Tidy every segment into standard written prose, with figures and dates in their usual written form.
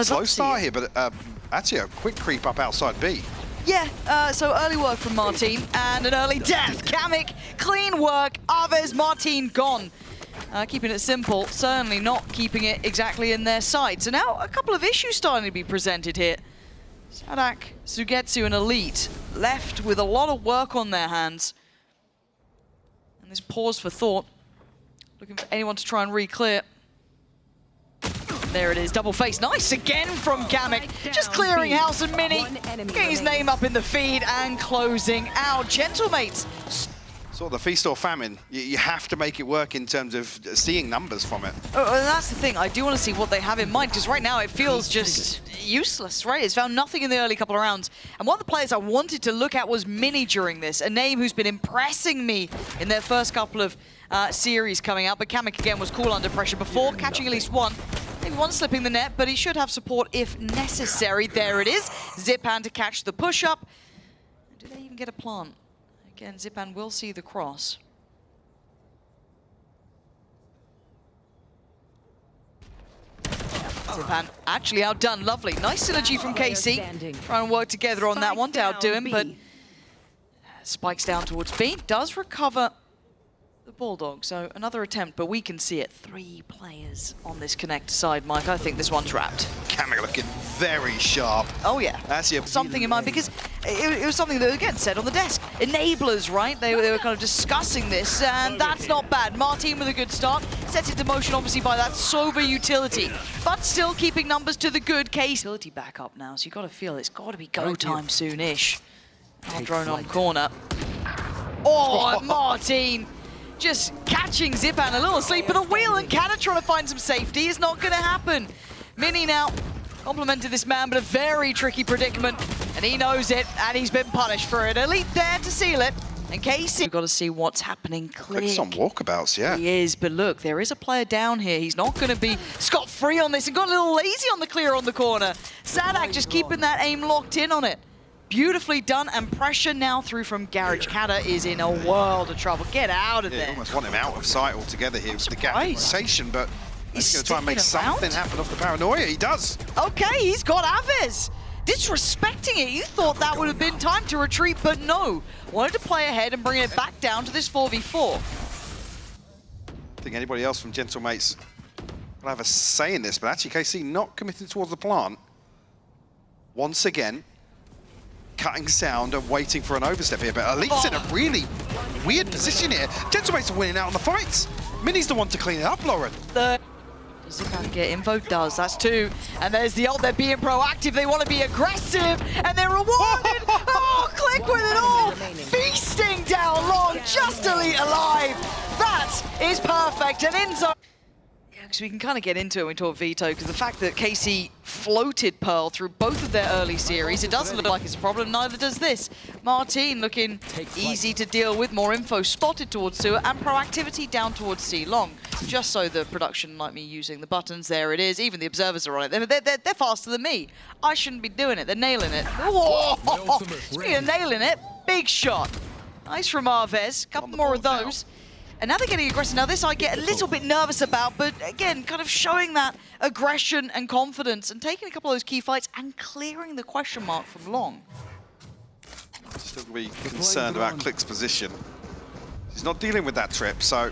Slow start here, but actually a quick creep up outside B. Yeah, so early work from Martin and an early death. Kamek, clean work. Aves, Martin gone. Keeping it simple, certainly not keeping it exactly in their sight. So now a couple of issues starting to be presented here. Sadak, Sugetsu and Elite left with a lot of work on their hands. And this pause for thought, looking for anyone to try and re-clear. There it is, double face. Nice again from Kamek. Just clearing house and Mini. Getting his name up in the feed and closing out. Gentlemates. Sort of the feast or famine. You have to make it work in terms of seeing numbers from it. Oh, and that's the thing. I do want to see what they have in mind, because right now it feels just useless, right? It's found nothing in the early couple of rounds. And one of the players I wanted to look at was Mini during this, a name who's been impressing me in their first couple of series coming out. But Kamek again was cool under pressure before, catching at least one. Maybe one slipping the net, but he should have support if necessary. There it is. Zipan to catch the push-up. Do they even get a plant? Again, Zipan will see the cross. Zipan actually outdone. Lovely. Nice synergy from KC. Trying to work together on that one to outdo him, but spikes down towards B. Does recover the Bulldog, so another attempt, but we can see it. 3 players on this connector side, Mike. I think this one's wrapped. Kamek looking very sharp. Oh yeah, That's something in mind, because it was something that, again, said on the desk. Enablers, right? They were kind of discussing this, and that's not bad. Martin with a good start, sets into motion obviously by that Sova utility, but still keeping numbers to the good case. Utility back up now, so you got to feel it's got to be go time soon-ish. Drone on corner. Oh, Martin! Just catching Zipan a little asleep at a wheel, and Canna trying to find some safety is not going to happen. Mini now complimented this man, but a very tricky predicament, and he knows it, and he's been punished for it. Elite there to seal it, and Casey. We've got to see what's happening. Clicks on walkabouts, yeah. He is, but look, there is a player down here. He's not going to be scot-free on this, and got a little lazy on the clear on the corner. Sadak just keeping that aim locked in on it. Beautifully done, and pressure now through from Garage. Kata is in a world of trouble. Get out of there. Almost want him out of sight altogether here with the gap rotation, but he's going to try and make something happen off the paranoia. He does. Okay, he's got Aves. Disrespecting it. You thought that would have been time to retreat, but no. Wanted to play ahead and bring it back down to this 4v4. I think anybody else from Gentlemates will have a say in this, but actually KC not committing towards the plant. Once again, cutting sound and waiting for an overstep here, but Elite's in a really weird position here. Gentlemates are winning out on the fights. Mini's the one to clean it up, Lauren. Does Zipan get info? Does. That's 2. And there's the ult. They're being proactive. They want to be aggressive, and they're rewarded. Oh, Click with it all. Feasting down long. Just Elite alive. That is perfect. And in zone. Because we can kind of get into it when we talk Veto, because the fact that KC floated Pearl through both of their early series, it doesn't look like it's a problem, neither does this. Martin looking easy to deal with, more info spotted towards sewer, and proactivity down towards C long. Just so the production like me using the buttons, there it is, even the observers are on it. They're faster than me. I shouldn't be doing it, they're nailing it. Whoa! Speaking of nailing it, big shot. Nice from Arvez, couple more of those. And now they're getting aggressive. Now this I get a little bit nervous about, but again, kind of showing that aggression and confidence and taking a couple of those key fights and clearing the question mark from long. Still be concerned about Click's position. He's not dealing with that trip, so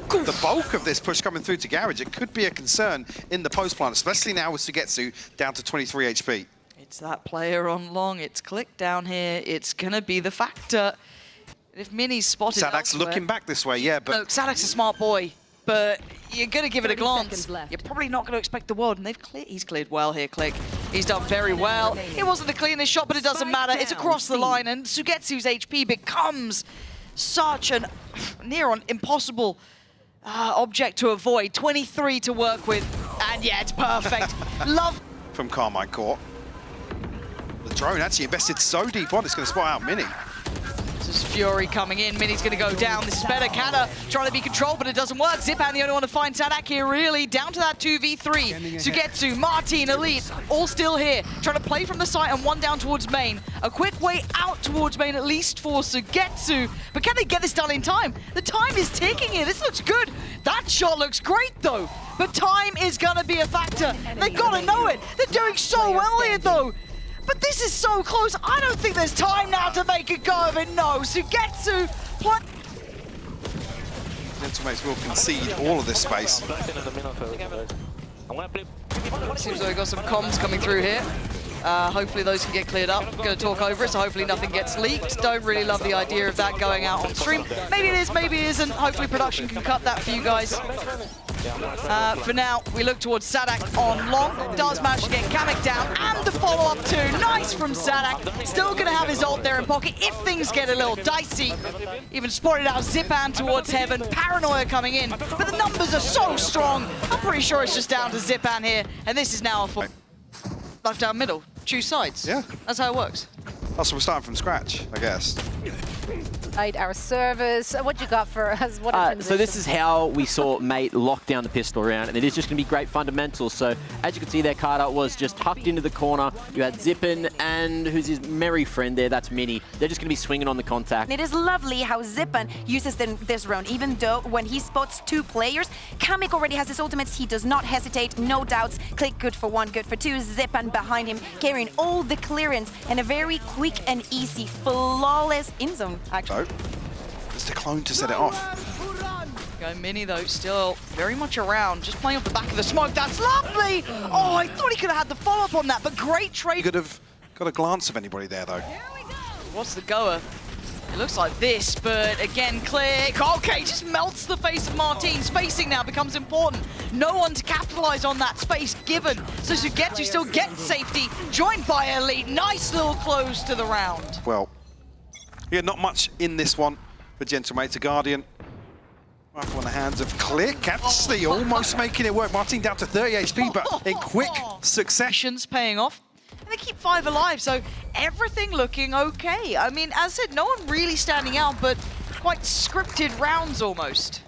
the bulk of this push coming through to Garage, it could be a concern in the post plant, especially now with Sugetsu down to 23 HP. It's that player on long, it's Click down here, it's gonna be the factor. If Mini's spotted Sadak's looking back this way, yeah, but... Look, Sadak's a smart boy, but you're going to give it a glance. You're probably not going to expect the world, and he's cleared well here, Click. He's done very well. It wasn't the cleanest shot, but it doesn't matter. It's across the line, and Sugetsu's HP becomes such an near-on impossible object to avoid. 23 to work with, and yeah, it's perfect. Love... From Karmine Corp. The drone actually invested so deep on, it's going to spot out Mini. So There's Fury coming in. Mini's going to go down. This is better. Kata trying to be controlled, but it doesn't work. Zipan the only one to find Sadak here, really. Down to that 2v3. Sugetsu, Martin, Elite, all still here. Trying to play from the site and one down towards main. A quick way out towards main, at least for Sugetsu. But can they get this done in time? The time is ticking here. This looks good. That shot looks great, though. But time is going to be a factor. They've got to know it. They're doing so well here, though. But this is so close. I don't think there's time now to make a go of it. No, Sugetsu play. Gentlemates will concede all of this space. Seems like we've got some comms coming through here. Hopefully those can get cleared up. Going to talk over it, so hopefully nothing gets leaked. Don't really love the idea of that going out on stream. Maybe it is, maybe it isn't. Hopefully production can cut that for you guys. For now, we look towards Sadak on long. Does manage to get Kamek down, and the follow-up too. Nice from Sadak. Still going to have his ult there in pocket if things get a little dicey. Even spotted out Zipan towards heaven. Paranoia coming in, but the numbers are so strong. I'm pretty sure it's just down to Zipan here, and this is now a full left down middle. Choose sides. Yeah. That's how it works. Oh, so we're starting from scratch, I guess. Right, our servers. What you got for us? What so this is how we saw Mate lock down the pistol round, and it is just going to be great fundamentals. So as you can see there, Carter was just tucked into the corner. You had Zippin and who's his merry friend there, that's Mini. They're just going to be swinging on the contact. It is lovely how Zippin uses this round, even though when he spots two players, Kamek already has his ultimates. He does not hesitate, no doubts. Click good for one, good for two. Zippin behind him, carrying all the clearance and a very quick and easy, flawless in-zone, actually. It's the clone to set it off. Go Mini though, still very much around, just playing off the back of the smoke. That's lovely! Oh, I thought he could have had the follow-up on that, but great trade. You could have got a glance of anybody there, though. What's the goer? It looks like this, but again, Click. Okay, just melts the face of Martin. Spacing now becomes important. No one to capitalize on that space given. So Sugetsu still gets safety, joined by Elite. Nice little close to the round. Well, yeah, not much in this one for Gentlemates. A Guardian rifle in the hands of Click. Actually, almost making it work. Martin down to 30 HP, but in quick succession. Paying off. And they keep 5 alive, so everything looking okay. I mean, as I said, no one really standing out, but quite scripted rounds almost.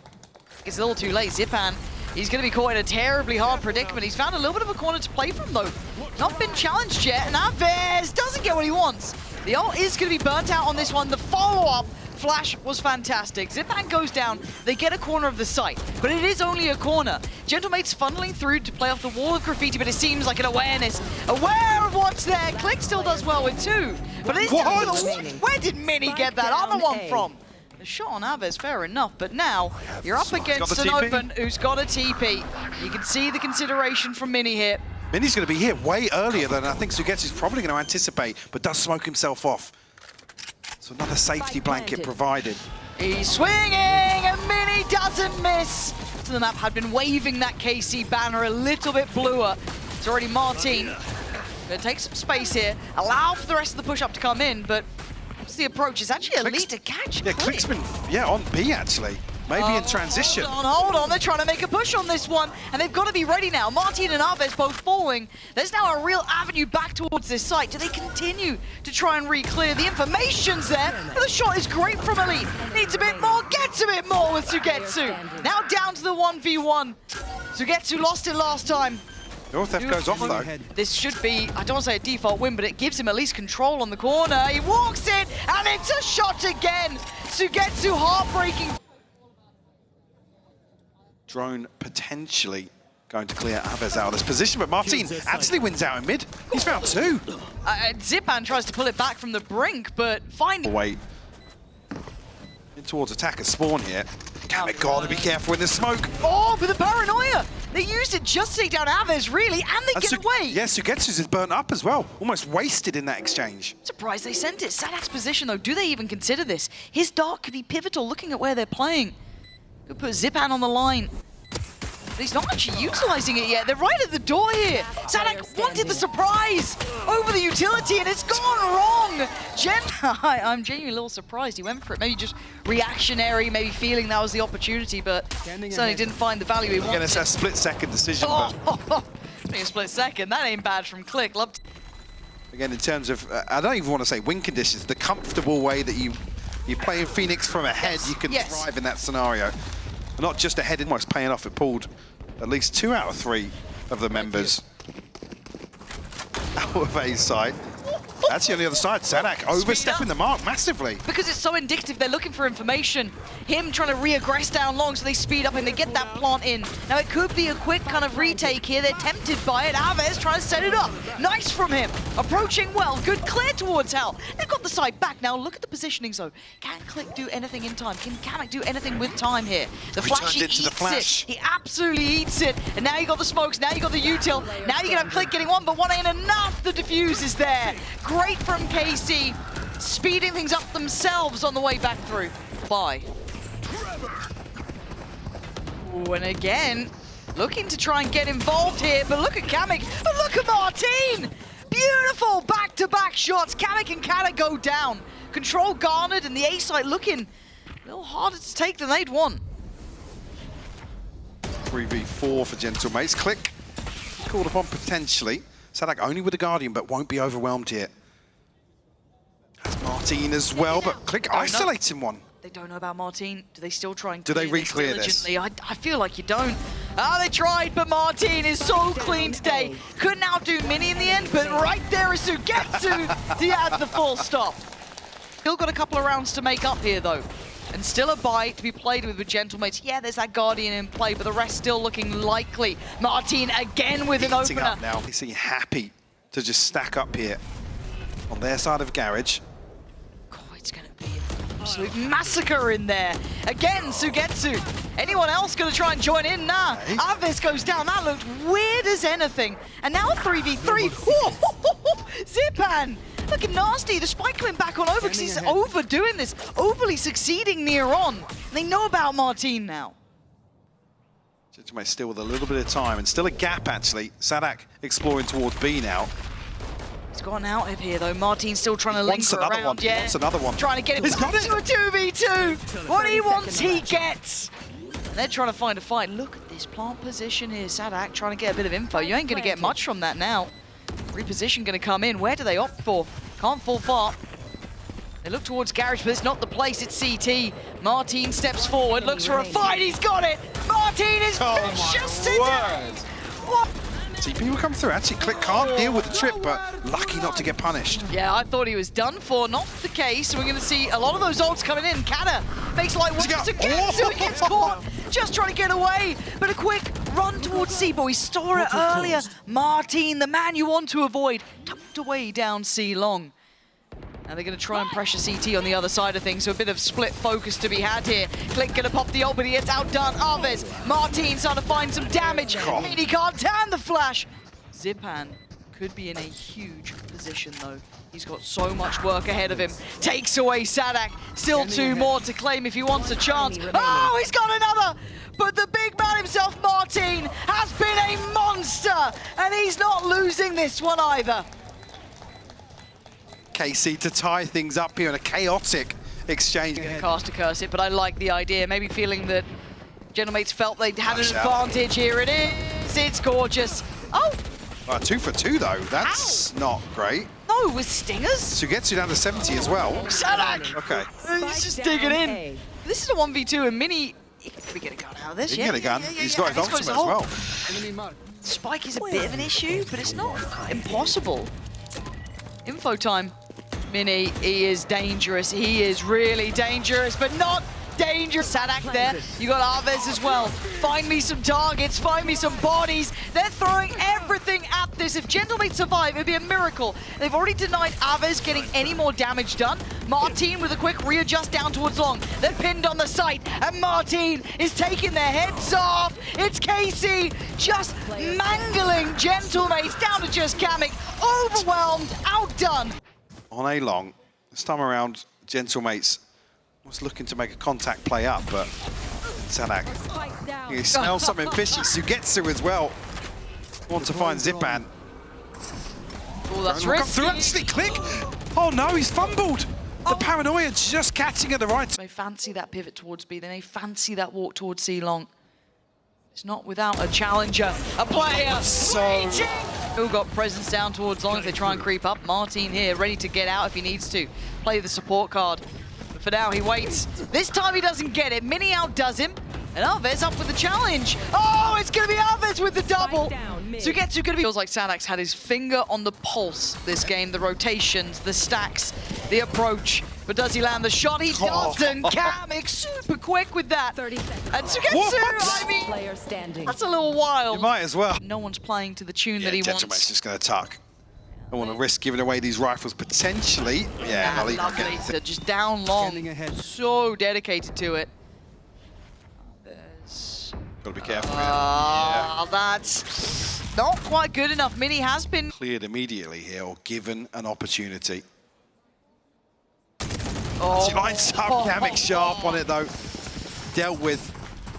It's a little too late. Zipan, he's going to be caught in a terribly hard predicament. He's found a little bit of a corner to play from, though. Not been challenged yet, and Aves doesn't get what he wants. The ult is going to be burnt out on this one. The follow-up flash was fantastic. Zipan goes down. They get a corner of the site, but it is only a corner. Gentlemates funneling through to play off the wall of graffiti, but it seems like an awareness. Aware of what's there. Click still does well with 2. But it is where did Mini get that other one from? The shot on Aves, fair enough, but now you're up against an open who's got a TP. You can see the consideration from Mini here. Mini's going to be here way earlier than I think Sugetsu's probably going to anticipate, but does smoke himself off. So another safety blanket provided. He's swinging, and Mini doesn't miss. So the map had been waving that KC banner a little bit bluer. It's already Martin. Gonna take some space here, allow for the rest of the push-up to come in, but what's the approach? It's actually Elite to catch. Yeah, Click's been, on B actually. Maybe in transition. Hold on, they're trying to make a push on this one, and they've got to be ready now. Martin and Aves both falling. There's now a real avenue back towards this site. Do they continue to try and re-clear? The information's there, but the shot is great from Elite. Needs a bit more, gets a bit more with Sugetsu. Now down to the 1v1. Sugetsu lost it last time. The ult theft goes off though. This should be, I don't want to say a default win, but it gives him at least control on the corner. He walks it, and it's a shot again. Sugetsu heartbreaking. Drone potentially going to clear Aves out of this position, but Martin actually wins out in mid. He's found 2. Zipan tries to pull it back from the brink, but finding... Wait. In towards attacker spawn here. Kamek gotta be careful in the smoke. Oh, but the paranoia! They used it just to take down Aves, really, and they get away. Yeah, Sugetsu's is burnt up as well. Almost wasted in that exchange. Surprised they sent it. Sadak's position, though, do they even consider this? His dart could be pivotal looking at where they're playing. Could put Zipan on the line. But he's not actually utilizing it yet. They're right at the door here. Sadak wanted the surprise over the utility, and it's gone wrong. I'm genuinely a little surprised he went for it. Maybe just reactionary, maybe feeling that was the opportunity, but certainly didn't find the value he wanted. Again, it's a split-second decision. Oh, a split second. That ain't bad from Click. Loved. Again, in terms of, I don't even want to say win conditions, the comfortable way that you You're playing Phoenix from ahead, you can thrive in that scenario. Not just ahead, almost paying off. It pulled at least 2 out of 3 of the members out of A's side. Actually, on the other side, Sadak overstepping the mark massively. Because it's so indicative, they're looking for information. Him trying to re-aggress down long, so they speed up and they get that plant in. Now, it could be a quick kind of retake here. They're tempted by it. Aves trying to set it up. Nice from him. Approaching well. Good clear towards Hell. They've got the side back. Now, look at the positioning zone. Can Click do anything in time? Can Kamek do anything with time here? The flash, he eats it. He absolutely eats it. And now you got the smokes. Now you got the util. Now you can have Click getting one, but one ain't enough. The defuse is there. Great from KC, speeding things up themselves on the way back through. Bye. Ooh, and again, looking to try and get involved here, but look at Kamek, but look at Martine! Beautiful back-to-back shots. Kamek and Kata go down. Control garnered, and the A side looking a little harder to take than they'd want. 3v4 for Gentlemates. Click called upon potentially. Sadak only with the Guardian, but won't be overwhelmed here. That's Martine as well, but Click isolating one. They don't know about Martine. Do they still try and do they re-clear this? I feel like you don't. Ah, they tried, but Martine is so clean today. Couldn't outdo Mini in the end, but right there is Sugetsu to add the full stop. Still got a couple of rounds to make up here, though. And still a buy to be played with Gentlemates. Yeah, there's that Guardian in play, but the rest still looking likely. Martine again with an opener. Up now. They seem happy to just stack up here on their side of Garage. Oh, it's going to be an absolute massacre in there. Again, Sugetsu. Anyone else going to try and join in? Nah. Aves goes down. That looked weird as anything. And now 3v3. Zipan. Looking nasty. The spike coming back on over because he's overdoing this, overly succeeding near on. They know about Martine now. Gentlemates still with a little bit of time and still a gap actually. Sadak exploring towards B now. He's gone out of here though. Martine's still trying to linger around. Yeah, wants another one. Trying to get him to a 2v2. What he wants, he gets. And they're trying to find a fight. Look at this plant position here. Sadak trying to get a bit of info. You ain't going to get much from that now. Reposition going to come in. Where do they opt for? Can't fall far. They look towards Garage, but it's not the place. It's CT. Martine steps forward, looks for a fight. He's got it. Martine is vicious today. What? TP will come through. Actually, Click can't deal with the trip, but lucky not to get punished. Yeah, I thought he was done for. Not the case. We're going to see a lot of those ults coming in. Kata makes light work to get so he gets caught. Just trying to get away, but a quick run towards C-Boy. Saw it earlier. Martine, the man you want to avoid, tucked away down C-Long. Now they're going to try and pressure CT on the other side of things, so a bit of split focus to be had here. Click going to pop the ult, but he gets outdone. Aves, Martine trying to find some damage. He can't turn the flash. Zipan could be in a huge position, though. He's got so much work ahead of him. Takes away Sadak. Still 2 more to claim if he wants a chance. Oh, he's got another! But the big man himself, Martine, has been a monster! And he's not losing this one either. KC to tie things up here in a chaotic exchange. Going to cast a curse it, but I like the idea. Maybe feeling that Gentlemates felt they had an advantage. Here it is. It's gorgeous. Oh! 2 for 2 though. That's not great. No, with stingers. Sugetsu down to 70 as well. Sadak! Okay. He's just digging in. This is a 1v2 and Mini. He can get a gun out of this. He can get a gun. He's got his ultimate as well. Spike is a bit of an issue, but it's not impossible. Info time. Mini, he is dangerous. He is really dangerous, but not dangerous. Sadak there. You got Aves as well. Find me some targets. Find me some bodies. They're throwing everything at this. If Gentlemates survive, it'd be a miracle. They've already denied Aves getting any more damage done. Martine with a quick readjust down towards Long. They're pinned on the site, and Martine is taking their heads off. It's KC just mangling Gentlemates down to just Kamek. Overwhelmed, outdone. On A long, this time around, Gentlemates was looking to make a contact play up, but Sadak, he smells something fishy. Sugetsu as well. Want to find Zipan. Oh, that's risky. Actually, Click. Oh no, he's fumbled. The paranoia just catching at the right time. They may fancy that pivot towards B. They may fancy that walk towards C long. It's not without a challenger, a player waiting. Who got presence down towards Long as they try and creep up. Martine here, ready to get out if he needs to. Play the support card. for now. He waits. This time he doesn't get it. Mini outdoes him. And Alves up with the challenge. Oh, it's going to be Alves with the double. Sugetsu going to be... Feels like Sadax had his finger on the pulse this game. The rotations, the stacks, the approach. But does he land the shot? He doesn't. Kamik super quick with that. 30 seconds. And Sugetsu, I mean, Player standing. that's a little wild. You might as well. No one's playing to the tune Yeah, that he Gentlemate's wants. just going to tuck. Don't want to risk giving away these rifles potentially. Yeah, Ah, I'll even lovely. get They're just down long. So dedicated to it. Got to be careful. Yeah. That's not quite good enough. Mini has been Cleared immediately here, or given an opportunity. Oh. She lines up, Kamik sharp on it though. Dealt with.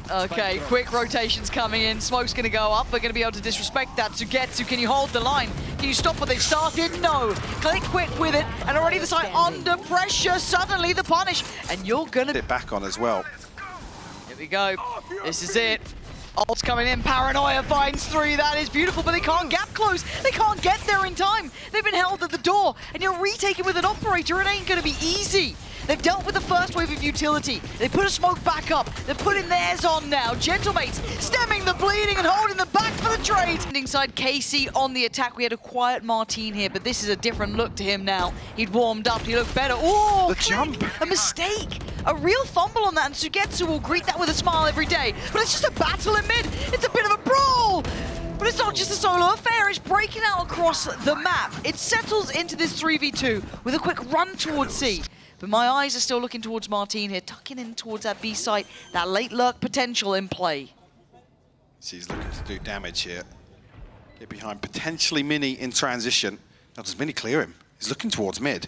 Okay, quick rotations coming in. Smoke's going to go up. We're going to be able to disrespect that. Sugetsu, can you hold the line? Can you stop what they've started? No. Click quick with it. And already the side under pressure. Suddenly the punish. And you're going to... It back on as well. Here we go. This is it. Ult's coming in. Paranoia finds 3. That is beautiful, but they can't gap close. They can't get there in time. They've been held at the door. And you're retaking with an operator. It ain't going to be easy. They've dealt with the first wave of utility. They put a smoke back up. They're putting theirs on now. Gentlemates stemming the bleeding and holding the back for the trade. Inside KC on the attack. We had a quiet Martine here, but this is a different look to him now. He'd warmed up. He looked better. Oh, The jump. A mistake. A real fumble on that, and Sugetsu will greet that with a smile every day. But it's just a battle in mid. It's a bit of a brawl. But it's not just a solo affair, it's breaking out across the map. It settles into this 3v2 with a quick run towards C. But my eyes are still looking towards Martine here, tucking in towards that B site, that late lurk potential in play. She's looking to do damage here. Get behind potentially Mini in transition. Now does Mini clear him? He's looking towards mid.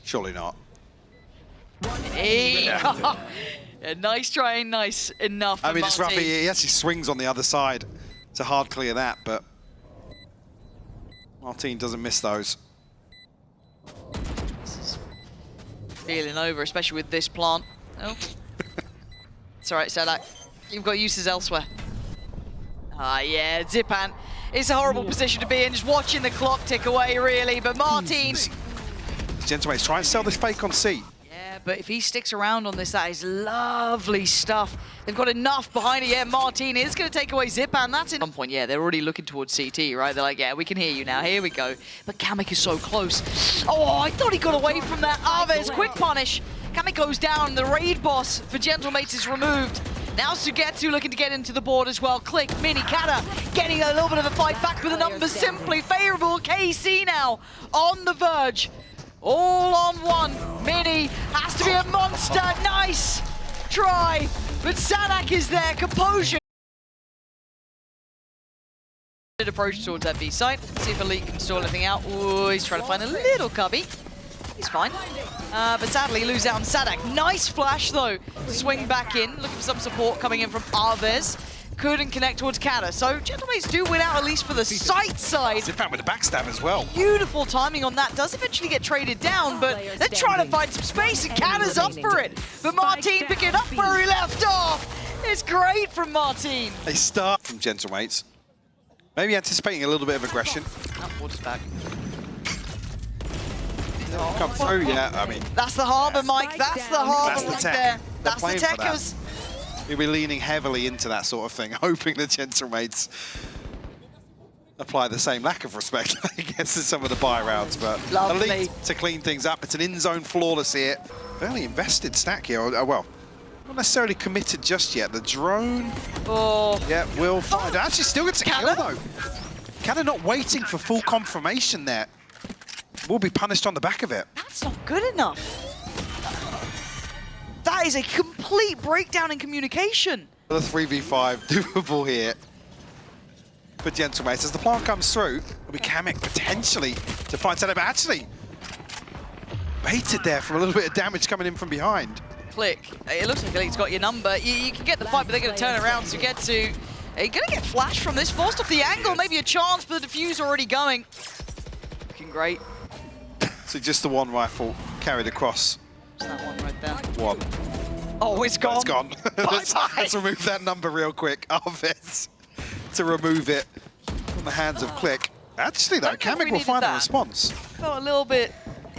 Surely not. Hey. Yeah, nice try and nice enough. I mean, it's rough. Martine. He actually swings on the other side to hard clear that, but Martine doesn't miss those. This is feeling over, especially with this plant. Oh. It's all right, Sadak. You've got uses elsewhere. Ah, yeah, Zipan. It's a horrible position to be in, just watching the clock tick away, really. But Martine... Gentlemates try and sell this fake on C. Yeah, but if he sticks around on this, that is lovely stuff. They've got enough behind it. Yeah, Martine is going to take away Zipan. That's at one point, yeah, they're already looking towards CT, right? They're like, yeah, we can hear you now. Here we go. But Kamik is so close. Oh, I thought he got away from that. Alves, quick punish. Kamik goes down. The raid boss for Gentlemates is removed. Now Sugetsu looking to get into the board as well. Click, Mini, Kata getting a little bit of a fight back, but the numbers simply favorable. KC now on the verge. All on one. Mini has to be a monster. Nice try. But Sadak is there. Composure. Approach towards that B site. See if Elite can stall anything out. Ooh, he's trying to find a little cubby. He's fine. But sadly, lose out on Sadak. Nice flash, though. Swing back in. Looking for some support coming in from Alves. Couldn't connect towards Kata. So Gentlemates do win out, at least for the site side. Zipan with the backstab as well. Beautiful timing on that. Does eventually get traded down, but they're trying to find some space, and Kata's up for it. But Martine picking it up where he left off. It's great from Martine. They start from Gentlemates. Maybe anticipating a little bit of aggression. Oh, water's back. Come through, yeah, I mean. That's the harbour, Mike. That's the harbour right tech. there. They're That's the playing for that. techers. We'll be leaning heavily into that sort of thing, hoping the Gentlemates apply the same lack of respect, I guess, as some of the buy rounds. But Lovely. Elite to clean things up. It's an in-zone flawless here. Fairly invested stack here. Well, not necessarily committed just yet. The drone, yeah, will find. Actually, still gets a kill, though. Kata not waiting for full confirmation there. Will be punished on the back of it. That's not good enough. That is a complete breakdown in communication. The 3v5 doable here for Gentlemates. As the plant comes through, it'll be Kamik potentially to find Sadak, but actually baited there from a little bit of damage coming in from behind. Click. It looks like Elite's got your number. You can get the fight, but they're going to turn around to get to... Are you going to get flashed from this? Forced off the angle, maybe a chance, but the diffuse already going. Looking great. So just the one rifle carried across. It's that one right there. One. Oh, it's gone. It's gone. let's remove that number real quick. Alves to remove it from the hands of Click. Actually, though, Don't know if Kamik we will needed find a that. response. Felt a little bit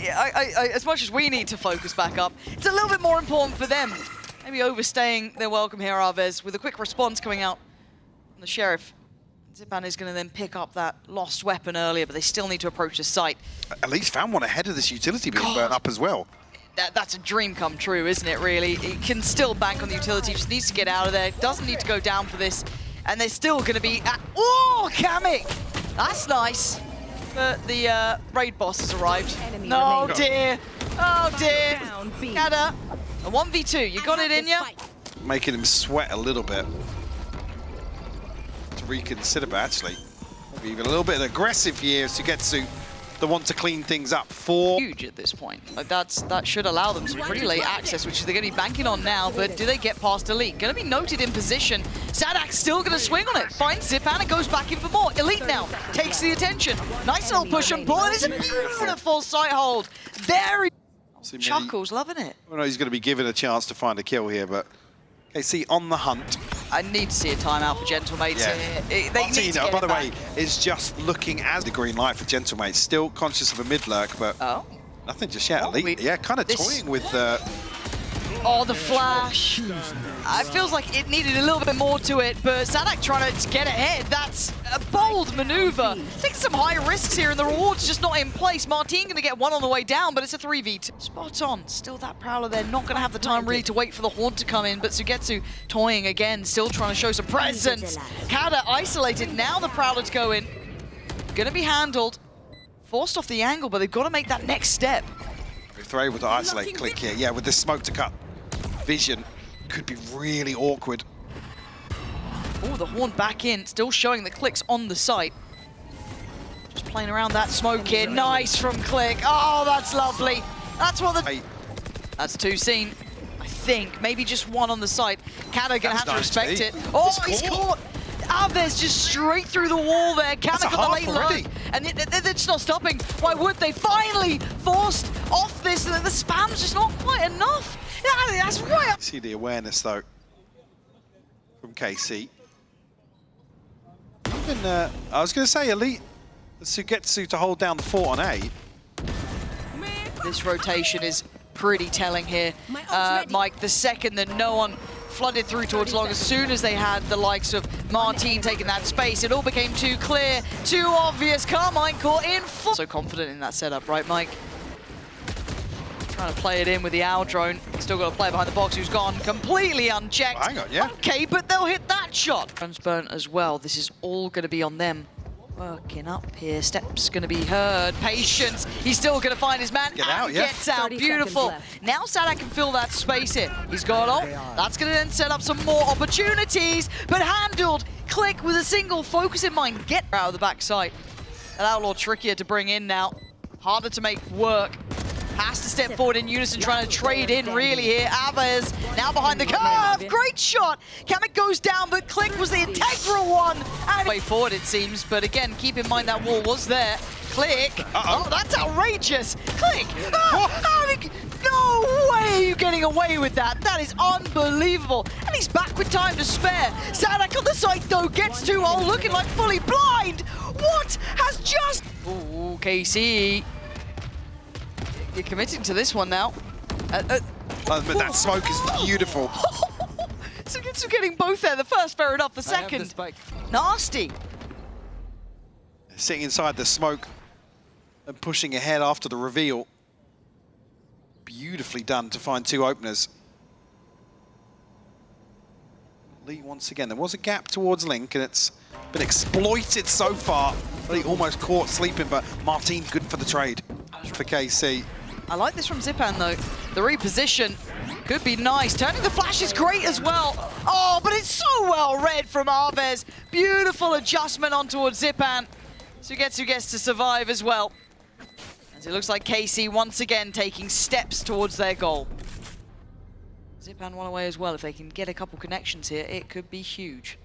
as much as we need to focus back up, it's a little bit more important for them. Maybe overstaying their welcome here, Arvez, with a quick response coming out from the Sheriff. Zipan is going to then pick up that lost weapon earlier, but they still need to approach the site. At least found one ahead of this utility being burnt up as well. That's a dream come true, isn't it, really? It can still bank on the utility, just needs to get out of there, doesn't need to go down for this, and they're still going to be at... Oh, Kamik! That's nice. But the raid boss has arrived. No, dear. Oh, dear. Kada, a 1v2. You got it in ya? Making him sweat a little bit. To reconsider, but actually, maybe even a little bit aggressive here. Sugetsu, the one to clean things up for. Huge at this point. Like that should allow them some pretty late access, which they're going to be banking on now. But do they get past Elite? Going to be noted in position. Sadak's still going to swing on it. Finds Zipan and goes back in for more. Elite now takes the attention. Nice little push and pull. And it's a beautiful sight hold. There he chuckles, loving it. I know he's going to be given a chance to find a kill here, but KC on the hunt. I need to see a timeout for Gentlemates. Yeah. They need to get by the back. way, is just looking at the green light for Gentlemates. Still conscious of a mid lurk, but nothing just yet. Elite, yeah, kind of toying with Oh, the flash. It feels like it needed a little bit more to it, but Sadak trying to get ahead. That's a bold maneuver. Taking some high risks here, and the reward's just not in place. Martin going to get one on the way down, but it's a 3v2. Spot on. Still that Prowler there. Not going to have the time really to wait for the Haunt to come in, but Sugetsu toying again, still trying to show some presence. Kada isolated. Now the Prowler to go in. Going to be handled. Forced off the angle, but they've got to make that next step. If they're able to isolate Click here, yeah, with the smoke to cut vision, could be really awkward. Oh, the Horn back in, still showing the Click's on the site. Just playing around that smoke here. Nice from Click. Oh, that's lovely. That's what the... That's two seen, I think. Maybe just one on the site. Kada gonna have to respect it. Oh, he's caught. Alves just straight through the wall there. Kada got the late lurk. And it's not stopping. Why would they? Finally forced off this. The spam's just not quite enough. Yeah, that's right. See the awareness though from KC. Even I was going to say Elite Sugetsu to hold down the fort on A. This rotation is pretty telling here, Mike. The second that no one flooded through towards long, as soon as they had the likes of Martin taking that space, it all became too clear, too obvious. Karmine caught in full. So confident in that setup, right, Mike? Trying to play it in with the owl drone. Still got a player behind the box who's gone completely unchecked. Hang on, yeah. Okay, but they'll hit that shot. Guns burnt as well. This is all going to be on them. Working up here. Steps going to be heard. Patience. He's still going to find his man. Get out, yeah. Gets out. Beautiful. Now Sadak can fill that space here. He's got ult. That's going to then set up some more opportunities, but handled. Click with a single focus in mind. Get out of the backside. That Outlaw trickier to bring in now. Harder to make work. Has to step forward in unison, trying to trade in really here. Aves now behind the curve. Great shot. Kamik goes down, but Click was the integral one. And way forward, it seems. But again, keep in mind that wall was there. Click. Oh, that's outrageous. Click. No way are you getting away with that. That is unbelievable. And he's back with time to spare. Sadak on the site, though, gets too old, looking like fully blind. What has just... Ooh, KC. You're committing to this one now. But that smoke is beautiful. So getting both there. The first, fair enough. The second, nasty. Sitting inside the smoke and pushing ahead after the reveal. Beautifully done to find two openers. Lee once again. There was a gap towards Link, and it's been exploited so far. Lee almost caught sleeping, but Martin good for the trade for KC. I like this from Zipan, though. The reposition could be nice. Turning the flash is great as well. Oh, but it's so well read from Arvez. Beautiful adjustment on towards Zipan. Sugetsu gets to survive as well. As it looks like KC once again taking steps towards their goal. Zipan one away as well. If they can get a couple connections here, it could be huge.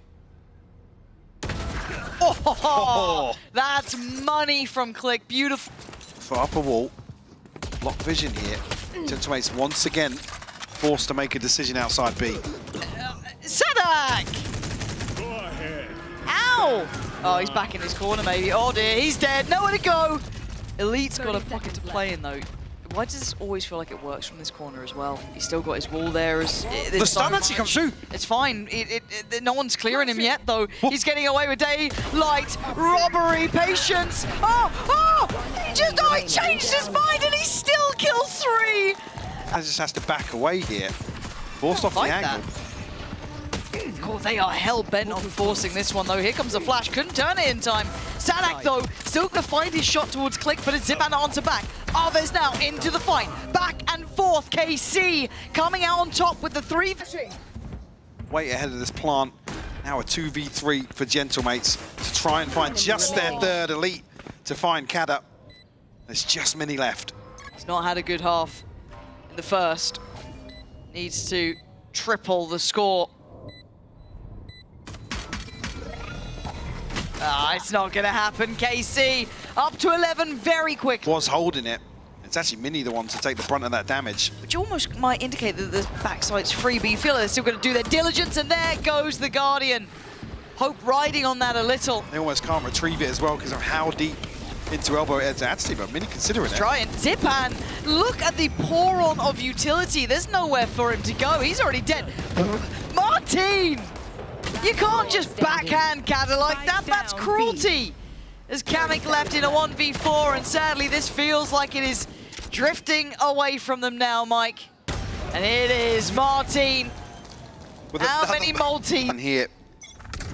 Oh, that's money from Click. Beautiful. For upper wall. Block vision here. Gentlemates once again forced to make a decision outside B. Sadak! Ow! Oh, he's back in his corner maybe. Oh dear, he's dead. Nowhere to go. Elite's got a pocket to play in though. Why does this always feel like it works from this corner as well? He's still got his wall there. The stun actually comes through. It's fine. No one's clearing him yet, though. He's getting away with daylight, robbery, patience. He changed his mind and he still kills 3. He just has to back away here. Forced off the angle. Oh, they are hell-bent on forcing this one, though. Here comes the flash. Couldn't turn it in time. Sanak, though, still going to find his shot towards Click, but it's Zipan onto back. Aves now into the fight. Back and forth. KC coming out on top with the 3. Way ahead of this plant. Now a 2v3 for Gentlemates to try and find just their 3rd elite to find Kada. There's just many left. He's not had a good half in the first. Needs to triple the score. It's not going to happen. KC up to 11 very quick. Was holding it. It's actually Mini the one to take the brunt of that damage. Which almost might indicate that the backside's free, but you feel like they're still going to do their diligence, and there goes the Guardian. Hope riding on that a little. They almost can't retrieve it as well because of how deep into elbow it's actually, but Mini considering it. Trying. Zipan, look at the pour-on of utility. There's nowhere for him to go. He's already dead. Martin! You can't just backhand Kada like that. That's cruelty. As Kamek left in a 1v4, and sadly this feels like it is drifting away from them now, Mike. And it is Martin. How many multi? And here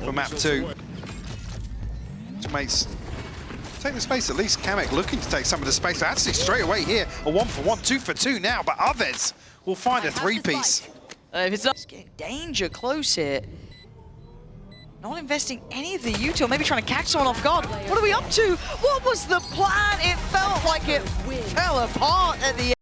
for map 2. Mates take the space. At least Kamek looking to take some of the space. Actually, straight away here, a 1-for-1, 2-for-2 now. But Aves will find a 3-piece. If it's not, it's getting danger close here. Not investing any of the util, maybe trying to catch someone off guard. What are we up to? What was the plan? It felt like it fell apart at the end.